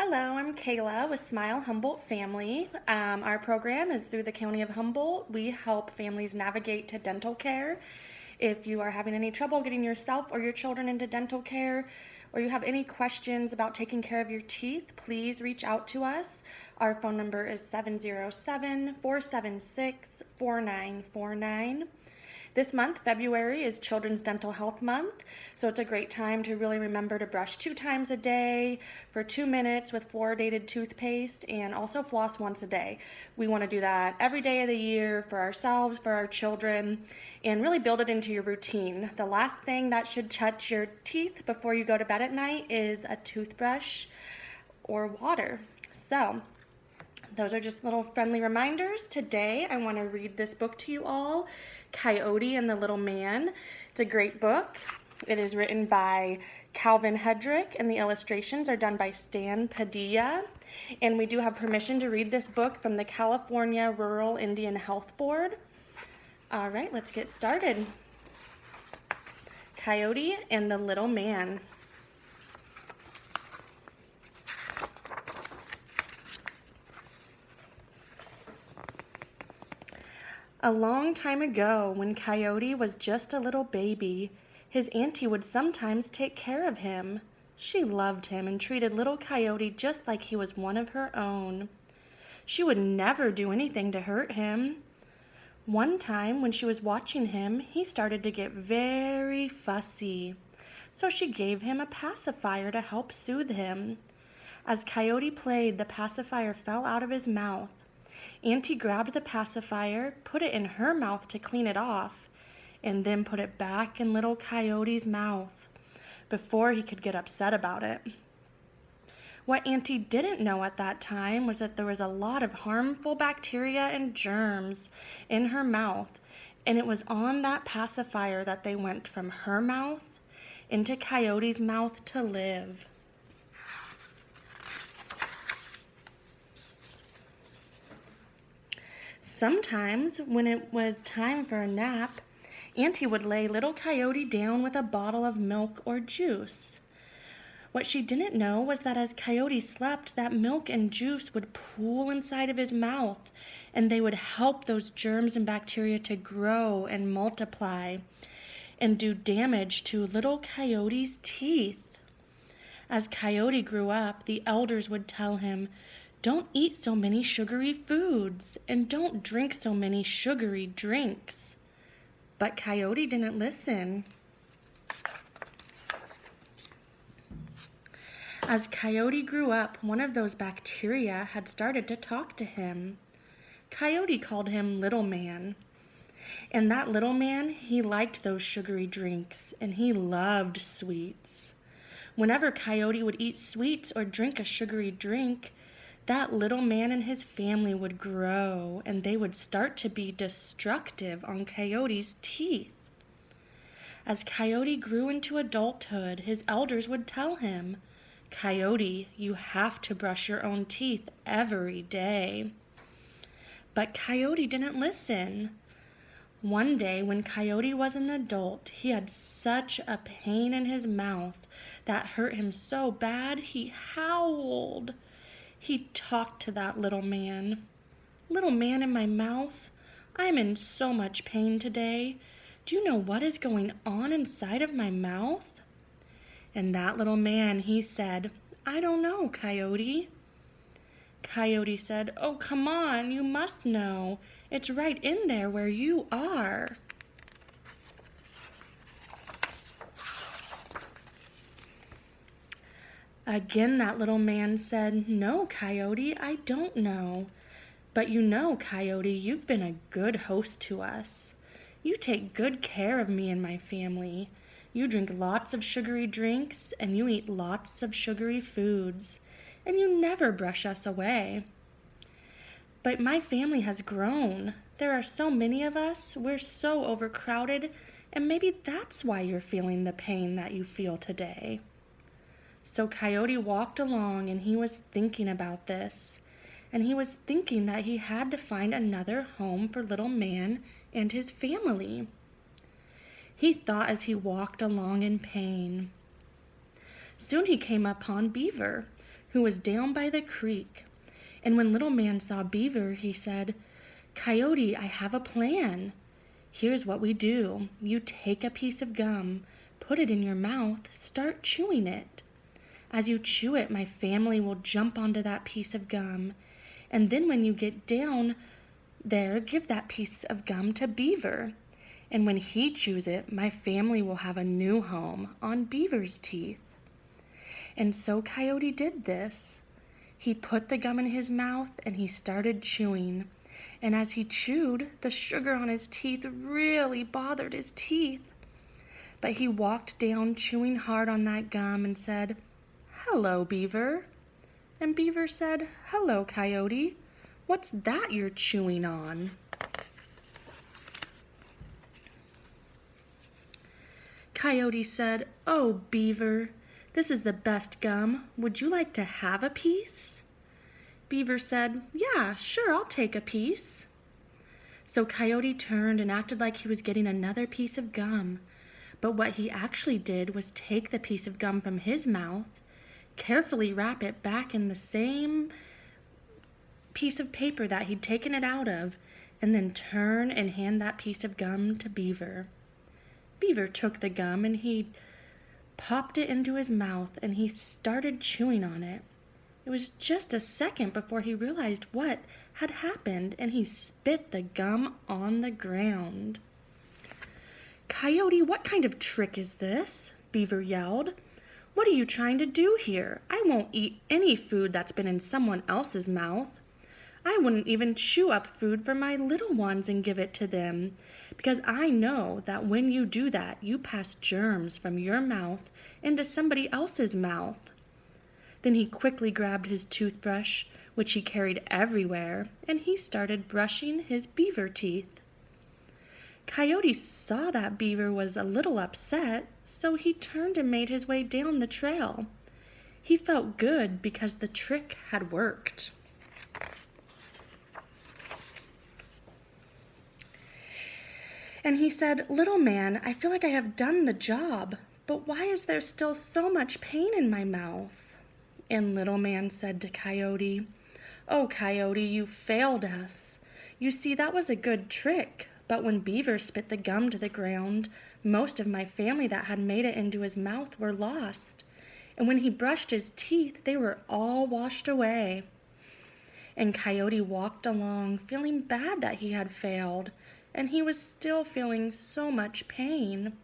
Hello, I'm Cayla with Smile Humboldt Family. Our program is through the County of Humboldt. We help families navigate to dental care. If you are having any trouble getting yourself or your children into dental care, or you have any questions about taking care of your teeth, please reach out to us. Our phone number is 707-476-4949. This month, February, is Children's Dental Health Month, so it's a great time to really remember to brush 2 times a day for 2 minutes with fluoridated toothpaste and also floss once a day. We want to do that every day of the year for ourselves, for our children, and really build it into your routine. The last thing that should touch your teeth before you go to bed at night is a toothbrush or water. So, those are just little friendly reminders. Today, I want to read this book to you all, Coyote and the Little Man. It's a great book. It is written by Calvin Hedrick, and the illustrations are done by Stan Padilla. And we do have permission to read this book from the California Rural Indian Health Board. All right, let's get started. Coyote and the Little Man. A long time ago, when Coyote was just a little baby, his auntie would sometimes take care of him. She loved him and treated little Coyote just like he was one of her own. She would never do anything to hurt him. One time, when she was watching him, he started to get very fussy. So she gave him a pacifier to help soothe him. As Coyote played, the pacifier fell out of his mouth. Auntie grabbed the pacifier, put it in her mouth to clean it off, and then put it back in little Coyote's mouth before he could get upset about it. What Auntie didn't know at that time was that there was a lot of harmful bacteria and germs in her mouth, and it was on that pacifier that they went from her mouth into Coyote's mouth to live. Sometimes, when it was time for a nap, Auntie would lay little Coyote down with a bottle of milk or juice. What she didn't know was that as Coyote slept, that milk and juice would pool inside of his mouth, and they would help those germs and bacteria to grow and multiply and do damage to little Coyote's teeth. As Coyote grew up, the elders would tell him, "Don't eat so many sugary foods, and don't drink so many sugary drinks." But Coyote didn't listen. As Coyote grew up, one of those bacteria had started to talk to him. Coyote called him Little Man. And that little man, he liked those sugary drinks, and he loved sweets. Whenever Coyote would eat sweets or drink a sugary drink, that little man and his family would grow, and they would start to be destructive on Coyote's teeth. As Coyote grew into adulthood, his elders would tell him, "Coyote, you have to brush your own teeth every day." But Coyote didn't listen. One day, when Coyote was an adult, he had such a pain in his mouth that hurt him so bad he howled. He talked to that little man. "Little man in my mouth, I'm in so much pain today. Do you know what is going on inside of my mouth?" And that little man, he said, "I don't know, Coyote." Coyote said, "Oh, come on, you must know. It's right in there where you are." Again, that little man said, "No, Coyote, I don't know. But you know, Coyote, you've been a good host to us. You take good care of me and my family. You drink lots of sugary drinks, and you eat lots of sugary foods, and you never brush us away. But my family has grown. There are so many of us, we're so overcrowded, and maybe that's why you're feeling the pain that you feel today." So Coyote walked along, and he was thinking about this, and he was thinking that he had to find another home for Little Man and his family. He thought as he walked along in pain. Soon he came upon Beaver, who was down by the creek. And when Little Man saw Beaver, he said, "Coyote, I have a plan. Here's what we do. You take a piece of gum, put it in your mouth, start chewing it. As you chew it, my family will jump onto that piece of gum. And then when you get down there, give that piece of gum to Beaver. And when he chews it, my family will have a new home on Beaver's teeth." And so Coyote did this. He put the gum in his mouth and he started chewing. And as he chewed, the sugar on his teeth really bothered his teeth. But he walked down chewing hard on that gum and said, "Hello, Beaver." And Beaver said, "Hello, Coyote. What's that you're chewing on?" Coyote said, "Oh, Beaver, this is the best gum. Would you like to have a piece?" Beaver said, "Yeah, sure, I'll take a piece." So Coyote turned and acted like he was getting another piece of gum. But what he actually did was take the piece of gum from his mouth, carefully wrap it back in the same piece of paper that he'd taken it out of, and then turn and hand that piece of gum to Beaver. Beaver took the gum and he popped it into his mouth and he started chewing on it. It was just a second before he realized what had happened, and he spit the gum on the ground. "Coyote, what kind of trick is this?" Beaver yelled. "What are you trying to do here? I won't eat any food that's been in someone else's mouth. I wouldn't even chew up food for my little ones and give it to them, because I know that when you do that, you pass germs from your mouth into somebody else's mouth." Then he quickly grabbed his toothbrush, which he carried everywhere, and he started brushing his beaver teeth. Coyote saw that Beaver was a little upset, so he turned and made his way down the trail. He felt good because the trick had worked. And he said, "Little man, I feel like I have done the job, but why is there still so much pain in my mouth?" And Little Man said to Coyote, "Oh, Coyote, you failed us. You see, that was a good trick, but when Beaver spit the gum to the ground, most of my family that had made it into his mouth were lost. And when he brushed his teeth, they were all washed away." And Coyote walked along, feeling bad that he had failed, and he was still feeling so much pain.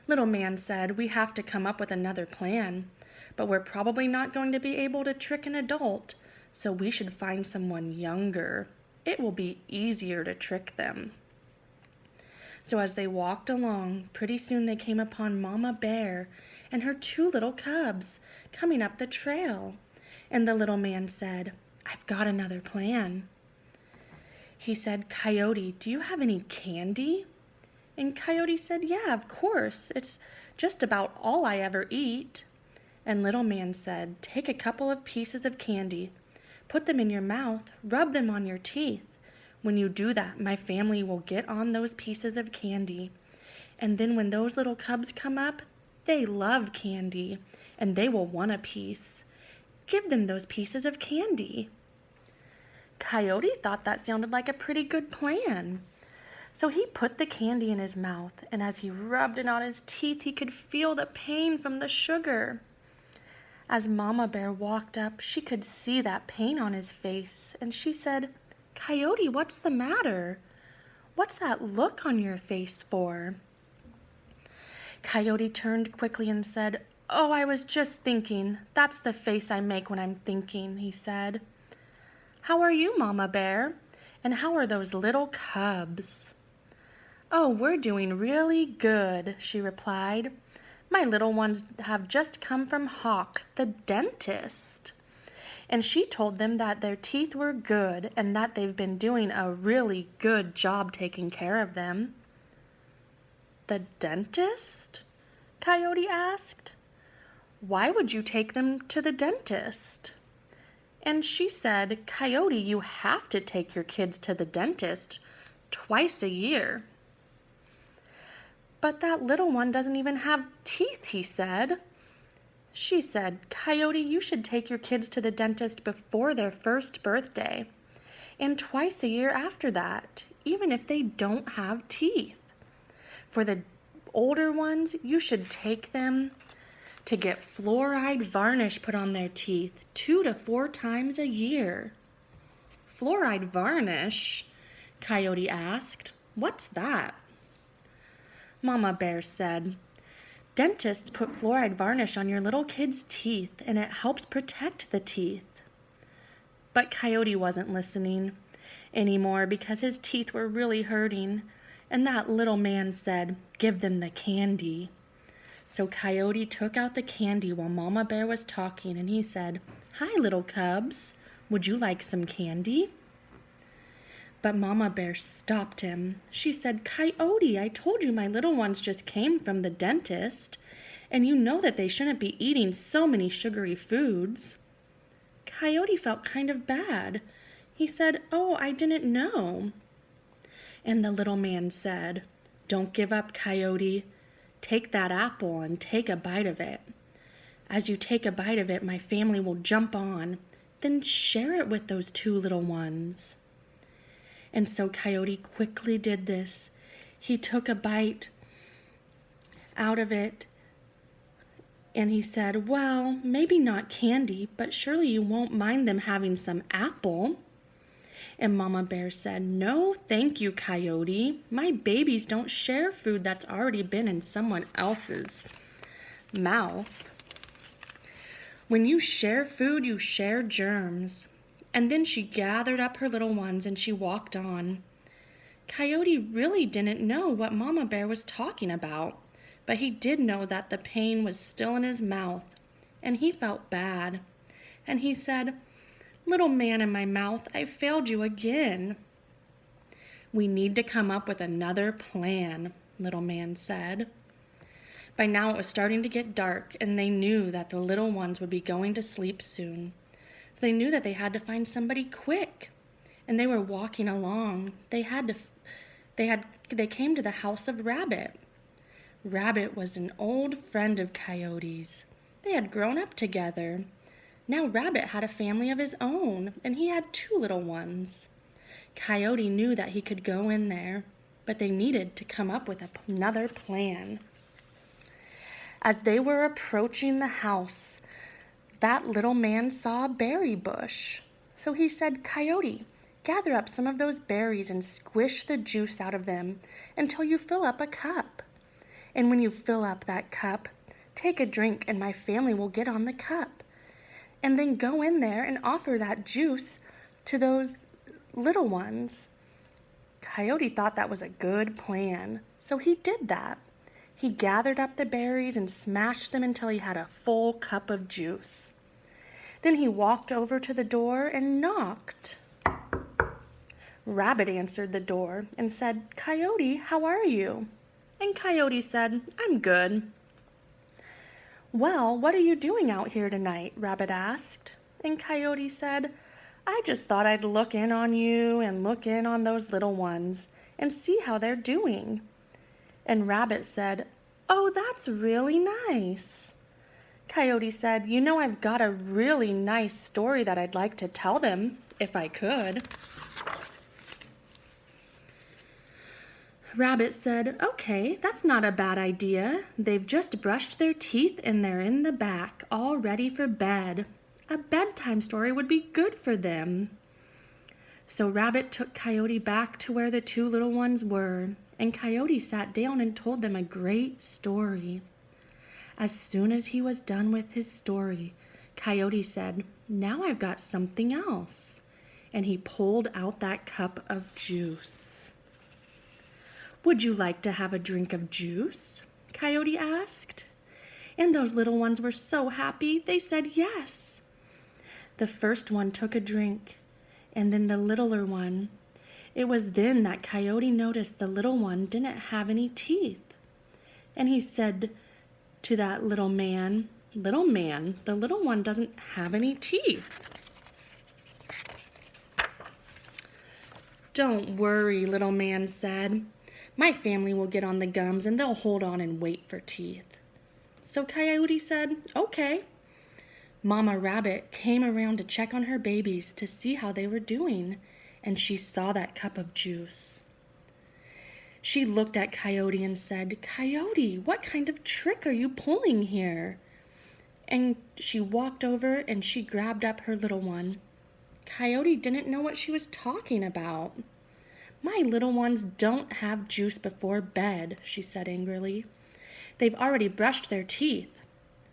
Little Man said, "We have to come up with another plan. But we're probably not going to be able to trick an adult, so we should find someone younger. It will be easier to trick them." So as they walked along, pretty soon they came upon Mama Bear and her 2 little cubs coming up the trail. And the little man said, "I've got another plan." He said, "Coyote, do you have any candy?" And Coyote said, "Yeah, of course. It's just about all I ever eat." And Little Man said, "Take a couple of pieces of candy, put them in your mouth, rub them on your teeth. When you do that, my family will get on those pieces of candy. And then when those little cubs come up, they love candy, and they will want a piece. Give them those pieces of candy." Coyote thought that sounded like a pretty good plan. So he put the candy in his mouth, and as he rubbed it on his teeth, he could feel the pain from the sugar. As Mama Bear walked up, she could see that pain on his face, and she said, "Coyote, what's the matter? What's that look on your face for?" Coyote turned quickly and said, "Oh, I was just thinking. That's the face I make when I'm thinking," he said. "How are you, Mama Bear? And how are those little cubs?" "Oh, we're doing really good," she replied. "My little ones have just come from Hawk, the dentist. And she told them that their teeth were good and that they've been doing a really good job taking care of them." "The dentist?" Coyote asked. "Why would you take them to the dentist?" And she said, "Coyote, you have to take your kids to the dentist twice a year." "But that little one doesn't even have teeth," he said. She said, "Coyote, you should take your kids to the dentist before their first birthday, and twice a year after that, even if they don't have teeth. For the older ones, you should take them to get fluoride varnish put on their teeth 2 to 4 times a year." "Fluoride varnish?" Coyote asked. "What's that?" Mama Bear said, "Dentists put fluoride varnish on your little kids' teeth, and it helps protect the teeth." But Coyote wasn't listening anymore because his teeth were really hurting, and that little man said, "Give them the candy." So Coyote took out the candy while Mama Bear was talking, and he said, "Hi, little cubs. Would you like some candy?" But Mama Bear stopped him. She said, "Coyote, I told you my little ones just came from the dentist, and you know that they shouldn't be eating so many sugary foods." Coyote felt kind of bad. He said, "Oh, I didn't know." And the little man said, "Don't give up, Coyote. Take that apple and take a bite of it. As you take a bite of it, my family will jump on. Then share it with those 2 little ones." And so Coyote quickly did this. He took a bite out of it, and he said, "Well, maybe not candy, but surely you won't mind them having some apple." And Mama Bear said, "No, thank you, Coyote. My babies don't share food that's already been in someone else's mouth. When you share food, you share germs." And then she gathered up her little ones and she walked on. Coyote really didn't know what Mama Bear was talking about, but he did know that the pain was still in his mouth, and he felt bad. And he said, "Little man in my mouth, I failed you again." "We need to come up with another plan," Little Man said. By now it was starting to get dark, and they knew that the little ones would be going to sleep soon. They knew that they had to find somebody quick, and they were walking along. They came to the house of Rabbit. Rabbit was an old friend of Coyote's. They had grown up together. Now Rabbit had a family of his own, and he had 2 little ones. Coyote knew that he could go in there, but they needed to come up with another plan. As they were approaching the house, that little man saw a berry bush. So he said, "Coyote, gather up some of those berries and squish the juice out of them until you fill up a cup. And when you fill up that cup, take a drink and my family will get on the cup. And then go in there and offer that juice to those little ones." Coyote thought that was a good plan, so he did that. He gathered up the berries and smashed them until he had a full cup of juice. Then he walked over to the door and knocked. Rabbit answered the door and said, "Coyote, how are you?" And Coyote said, "I'm good." "Well, what are you doing out here tonight?" Rabbit asked. And Coyote said, "I just thought I'd look in on you and look in on those little ones and see how they're doing." And Rabbit said, "Oh, that's really nice." Coyote said, "You know, I've got a really nice story that I'd like to tell them, if I could." Rabbit said, "Okay, that's not a bad idea. They've just brushed their teeth and they're in the back, all ready for bed. A bedtime story would be good for them." So Rabbit took Coyote back to where the 2 little ones were, and Coyote sat down and told them a great story. As soon as he was done with his story, Coyote said, "Now I've got something else." And he pulled out that cup of juice. "Would you like to have a drink of juice?" Coyote asked. And those little ones were so happy, they said yes. The first one took a drink, and then the littler one. It was then that Coyote noticed the little one didn't have any teeth. And he said to that little man, "Little man, the little one doesn't have any teeth." "Don't worry," Little Man said. "My family will get on the gums and they'll hold on and wait for teeth." So Coyote said, "Okay." Mama Rabbit came around to check on her babies to see how they were doing, and she saw that cup of juice. She looked at Coyote and said, "Coyote, what kind of trick are you pulling here?" And she walked over and she grabbed up her little one. Coyote didn't know what she was talking about. "My little ones don't have juice before bed," she said angrily. "They've already brushed their teeth."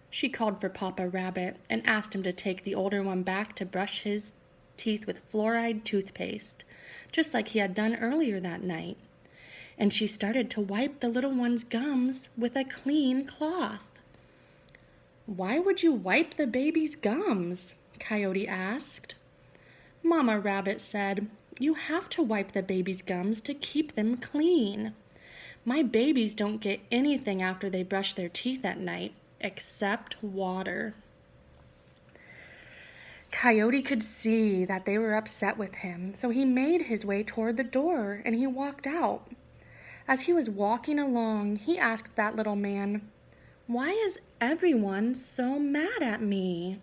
She called for Papa Rabbit and asked him to take the older one back to brush his teeth with fluoride toothpaste, just like he had done earlier that night. And she started to wipe the little one's gums with a clean cloth. "Why would you wipe the baby's gums?" Coyote asked. Mama Rabbit said, "You have to wipe the baby's gums to keep them clean. My babies don't get anything after they brush their teeth at night, except water." Coyote could see that they were upset with him, so he made his way toward the door and he walked out. As he was walking along, he asked that little man, "Why is everyone so mad at me?"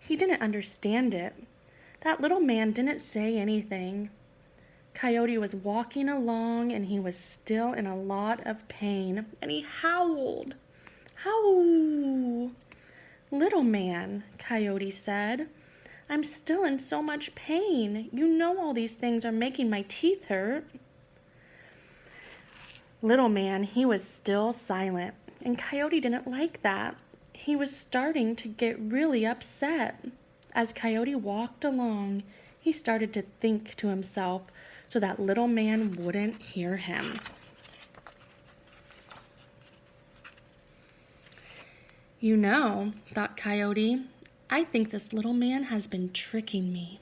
He didn't understand it. That little man didn't say anything. Coyote was walking along and he was still in a lot of pain, and he howled. "Howl!" "Little man," Coyote said, "I'm still in so much pain. You know all these things are making my teeth hurt." Little man, he was still silent, and Coyote didn't like that. He was starting to get really upset. As Coyote walked along, he started to think to himself so that little man wouldn't hear him. "You know," thought Coyote, "I think this little man has been tricking me.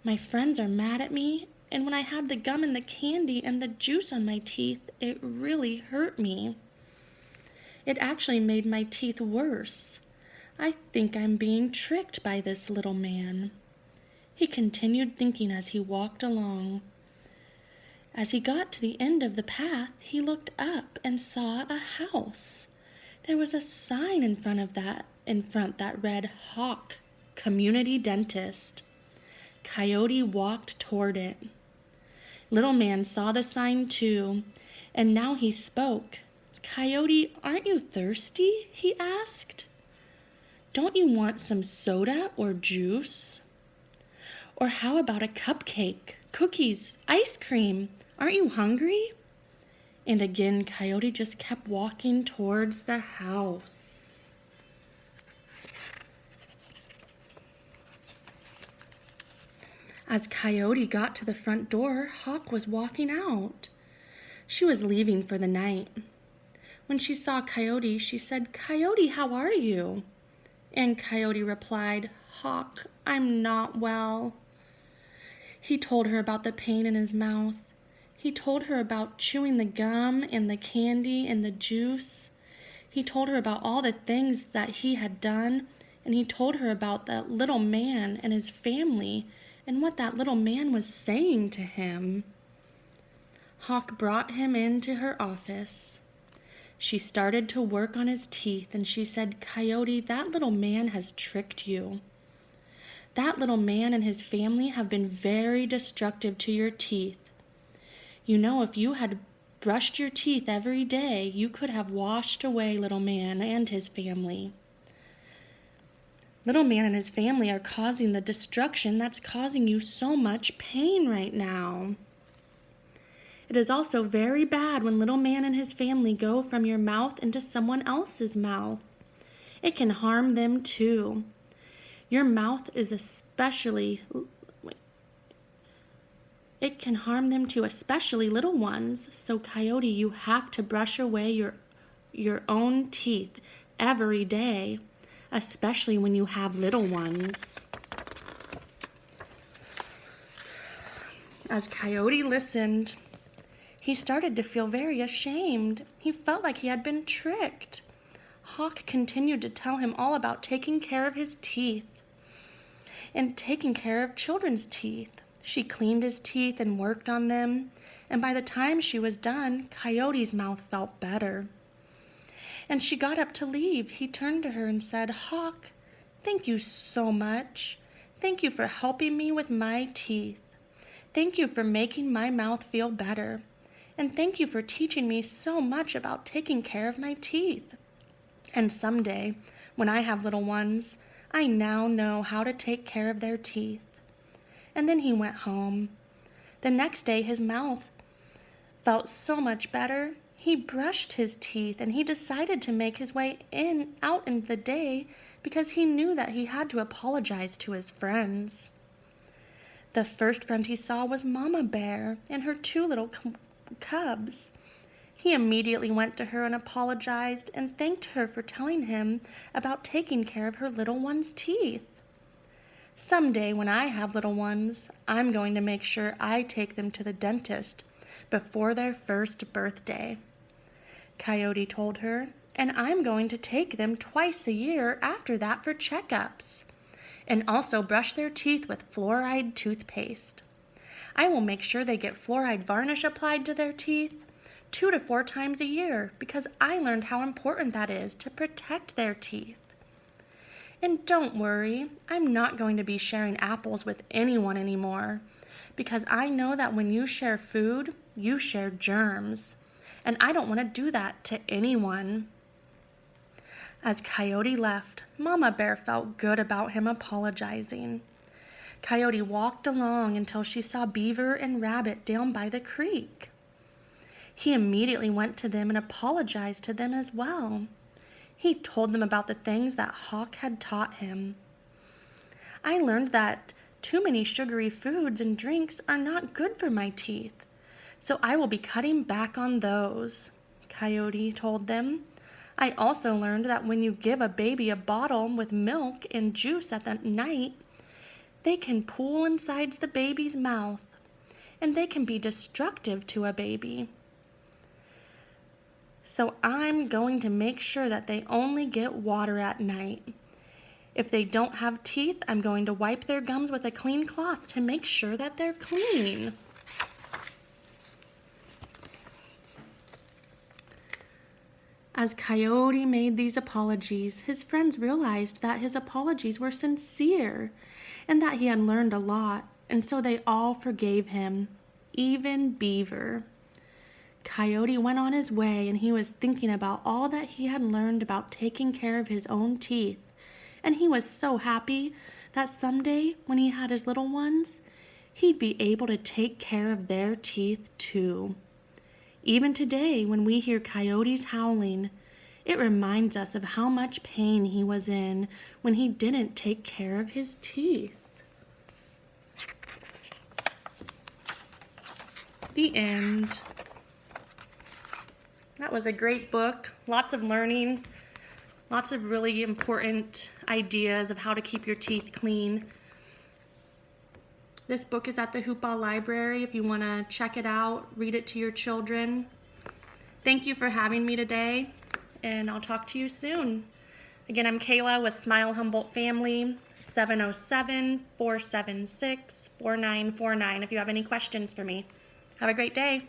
My friends are mad at me, and when I had the gum and the candy and the juice on my teeth, it really hurt me. It actually made my teeth worse. I think I'm being tricked by this little man." He continued thinking as he walked along. As he got to the end of the path, he looked up and saw a house. There was a sign in front that read Hawk, Community Dentist. Coyote walked toward it. Little man saw the sign too, and now he spoke. "Coyote, aren't you thirsty?" he asked. "Don't you want some soda or juice? Or how about a cupcake, cookies, ice cream? Aren't you hungry?" And again, Coyote just kept walking towards the house. As Coyote got to the front door, Hawk was walking out. She was leaving for the night. When she saw Coyote, she said, "Coyote, how are you?" And Coyote replied, "Hawk, I'm not well." He told her about the pain in his mouth. He told her about chewing the gum and the candy and the juice. He told her about all the things that he had done, and he told her about that little man and his family and what that little man was saying to him. Hawk brought him into her office. She started to work on his teeth, and she said, "Coyote, that little man has tricked you. That little man and his family have been very destructive to your teeth. You know, if you had brushed your teeth every day, you could have washed away little man and his family. Little man and his family are causing the destruction that's causing you so much pain right now. It is also very bad when little man and his family go from your mouth into someone else's mouth. It can harm them too. Your mouth is it can harm them too, especially little ones. So Coyote, you have to brush away your own teeth every day, especially when you have little ones." As Coyote listened, he started to feel very ashamed. He felt like he had been tricked. Hawk continued to tell him all about taking care of his teeth and taking care of children's teeth. She cleaned his teeth and worked on them, and by the time she was done, Coyote's mouth felt better. and she got up to leave, he turned to her and said, "Hawk, thank you so much. Thank you for helping me with my teeth. Thank you for making my mouth feel better. And thank you for teaching me so much about taking care of my teeth. And someday, when I have little ones, I now know how to take care of their teeth." And then he went home. The next day, his mouth felt so much better. He brushed his teeth and he decided to make his way out in the day because he knew that he had to apologize to his friends. The first friend he saw was Mama Bear and her two little cubs. He immediately went to her and apologized and thanked her for telling him about taking care of her little one's teeth. "Someday when I have little ones, I'm going to make sure I take them to the dentist before their first birthday," Coyote told her, "and I'm going to take them twice a year after that for checkups, and also brush their teeth with fluoride toothpaste. I will make sure they get fluoride varnish applied to their teeth 2 to 4 times a year because I learned how important that is to protect their teeth. And don't worry, I'm not going to be sharing apples with anyone anymore because I know that when you share food, you share germs, and I don't want to do that to anyone." As Coyote left, Mama Bear felt good about him apologizing. Coyote walked along until she saw Beaver and Rabbit down by the creek. He immediately went to them and apologized to them as well. He told them about the things that Hawk had taught him. "I learned that too many sugary foods and drinks are not good for my teeth, so I will be cutting back on those," Coyote told them. "I also learned that when you give a baby a bottle with milk and juice at the night, they can pool inside the baby's mouth, and they can be destructive to a baby. So I'm going to make sure that they only get water at night. If they don't have teeth, I'm going to wipe their gums with a clean cloth to make sure that they're clean." As Coyote made these apologies, his friends realized that his apologies were sincere and that he had learned a lot, and so they all forgave him, even Beaver. Coyote went on his way, and he was thinking about all that he had learned about taking care of his own teeth, and he was so happy that someday, when he had his little ones, he'd be able to take care of their teeth too. Even today, when we hear coyotes howling, it reminds us of how much pain he was in when he didn't take care of his teeth. The end. That was a great book. Lots of learning, lots of really important ideas of how to keep your teeth clean. This book is at the Hoopaw Library if you want to check it out, read it to your children. Thank you for having me today, and I'll talk to you soon. Again, I'm Cayla with Smile Humboldt Family, 707-476-4949 if you have any questions for me. Have a great day.